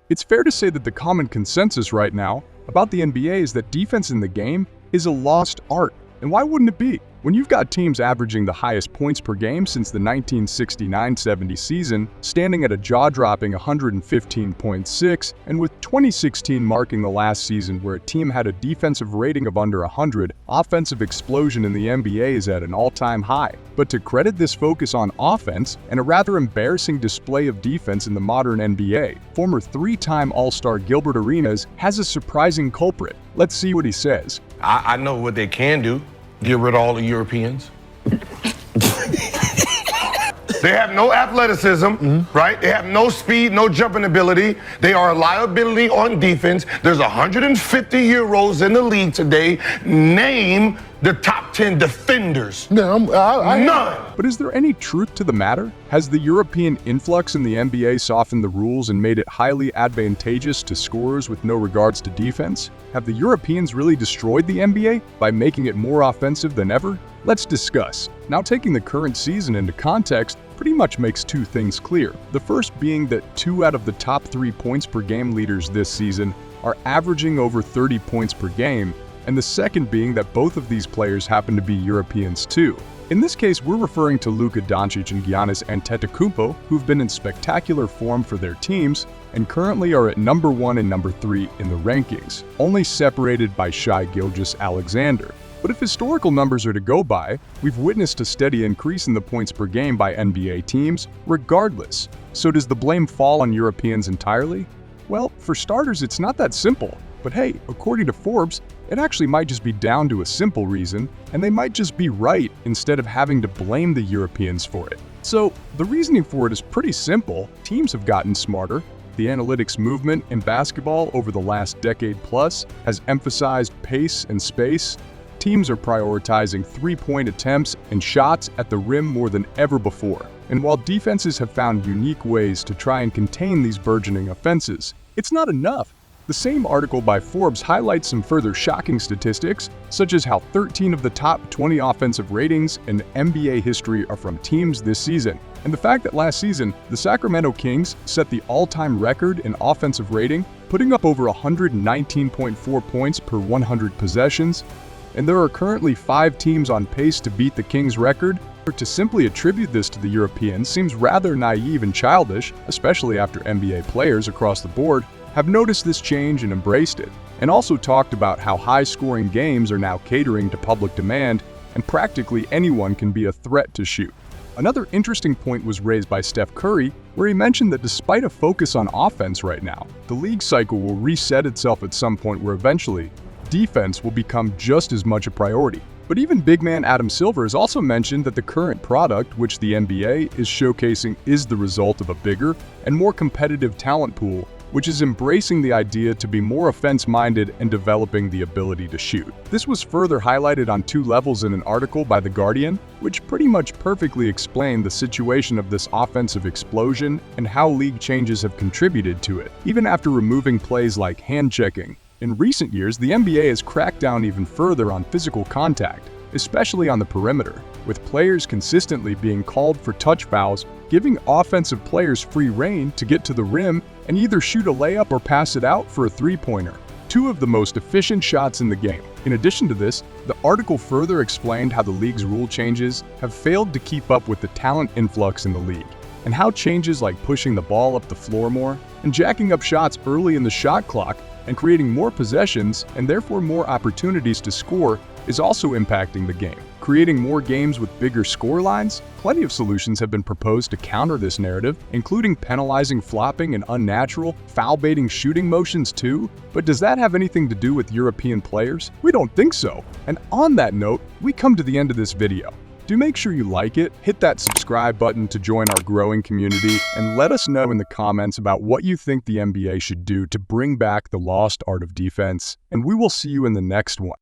It's fair to say that the common consensus right now about the NBA is that defense in the game is a lost art. And why wouldn't it be? When you've got teams averaging the highest points per game since the 1969-70 season, standing at a jaw-dropping 115.6, and with 2016 marking the last season where a team had a defensive rating of under 100, offensive explosion in the NBA is at an all-time high. But to credit this focus on offense and a rather embarrassing display of defense in the modern NBA, former three-time All-Star Gilbert Arenas has a surprising culprit. Let's see what he says. I know what they can do. Get rid of all the Europeans. They have no athleticism, right? They have no speed, no jumping ability. They are a liability on defense. There's 150 Euros in the league today. Name the top 10 defenders. None. But is there any truth to the matter? Has the European influx in the NBA softened the rules and made it highly advantageous to scorers with no regards to defense? Have the Europeans really destroyed the NBA by making it more offensive than ever? Let's discuss. Now, taking the current season into context pretty much makes two things clear. The first being that 2 out of the top 3 points per game leaders this season are averaging over 30 points per game, and the second being that both of these players happen to be Europeans too. In this case, we're referring to Luka Doncic and Giannis Antetokounmpo, who've been in spectacular form for their teams and currently are at number 1 and number 3 in the rankings, only separated by Shai Gilgeous-Alexander. But if historical numbers are to go by, we've witnessed a steady increase in the points per game by NBA teams, regardless. So does the blame fall on Europeans entirely? Well, for starters, it's not that simple. But hey, according to Forbes, it actually might just be down to a simple reason, and they might just be right instead of having to blame the Europeans for it. So, the reasoning for it is pretty simple. Teams have gotten smarter. The analytics movement in basketball over the last decade plus has emphasized pace and space. Teams are prioritizing three-point attempts and shots at the rim more than ever before. And while defenses have found unique ways to try and contain these burgeoning offenses, it's not enough. The same article by Forbes highlights some further shocking statistics, such as how 13 of the top 20 offensive ratings in NBA history are from teams this season, and the fact that last season, the Sacramento Kings set the all-time record in offensive rating, putting up over 119.4 points per 100 possessions, and there are currently 5 teams on pace to beat the Kings' record. To simply attribute this to the Europeans seems rather naive and childish, especially after NBA players across the board have noticed this change and embraced it, and also talked about how high-scoring games are now catering to public demand, and practically anyone can be a threat to shoot. Another interesting point was raised by Steph Curry, where he mentioned that despite a focus on offense right now, the league cycle will reset itself at some point where eventually, defense will become just as much a priority. But even big man Adam Silver has also mentioned that the current product, which the NBA is showcasing, is the result of a bigger and more competitive talent pool, which is embracing the idea to be more offense-minded and developing the ability to shoot. This was further highlighted on 2 levels in an article by The Guardian, which pretty much perfectly explained the situation of this offensive explosion and how league changes have contributed to it, even after removing plays like hand-checking. In recent years, the NBA has cracked down even further on physical contact, especially on the perimeter, with players consistently being called for touch fouls, giving offensive players free rein to get to the rim and either shoot a layup or pass it out for a three-pointer, 2 of the most efficient shots in the game. In addition to this, the article further explained how the league's rule changes have failed to keep up with the talent influx in the league, and how changes like pushing the ball up the floor more and jacking up shots early in the shot clock and creating more possessions and therefore more opportunities to score is also impacting the game. Creating more games with bigger score lines? Plenty of solutions have been proposed to counter this narrative, including penalizing flopping and unnatural, foul-baiting shooting motions too. But does that have anything to do with European players? We don't think so. And on that note, we come to the end of this video. Do make sure you like it, hit that subscribe button to join our growing community, and let us know in the comments about what you think the NBA should do to bring back the lost art of defense. And we will see you in the next one.